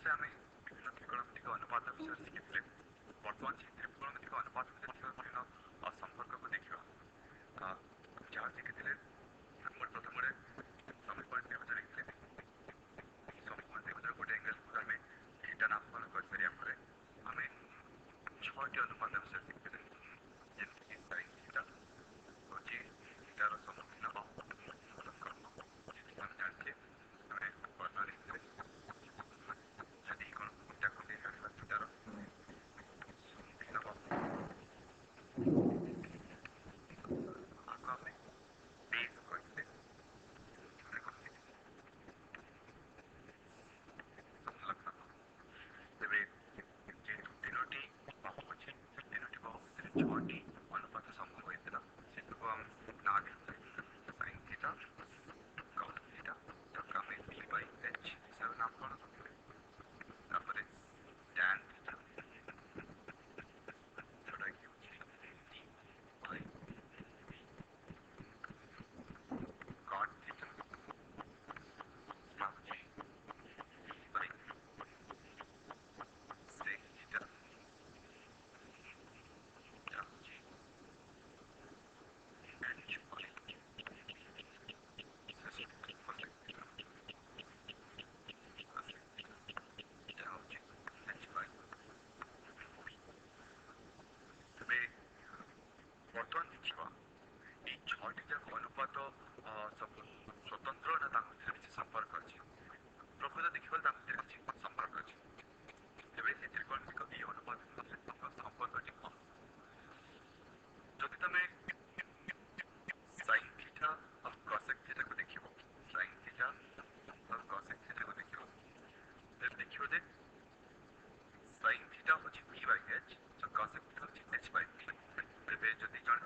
class आम विभिन्न त्रिकोणमितिक अनुपात विषय शिखी बर्तमान से त्रिकोणमितिक अनुपात विभिन्न संपर्क को देखा जहाँ शिखी प्रथम समीकरण त्रिभुज लिखी समीकरण त्रिभुज गोटे एंगल को आम थीटा नामकरण कर सारे आम 6टी अनुपात विषय शिखी जमीक sin थीटा हूँ थीटार सम्मुखीन आम जानते वर्णन जदि कौन थीटा को थीटार सम्मुखीन आपको आम बेस कहते संलग्न तेरे जेहेतु 3टी बाहु अच्छे 3टी बाहु भितर 6टी अनुपात संभव होता से जो आम ना sin थीटा cos थीटा आम p by h हिसाब नामकरण करते tan थीटा जोटा कि d by cot theta p by sec theta h by बर्तमान देखा ये 6टी जाक अनुपात सब स्वतंत्र ना किसी संपर्क अच्छे प्रकृत देखा किसी संपर्क अच्छे तेरे से त्रिकोणमितिक ये अनुपात संपर्क कौन जदि तुम sin थीटा और cosec थीटा को देख sin थीटा और cosec थीटा को देख तेरे देखिए जे sin थीटा हूँ p by h तो cosec थीटा हूँ h by p तेरे जदि जन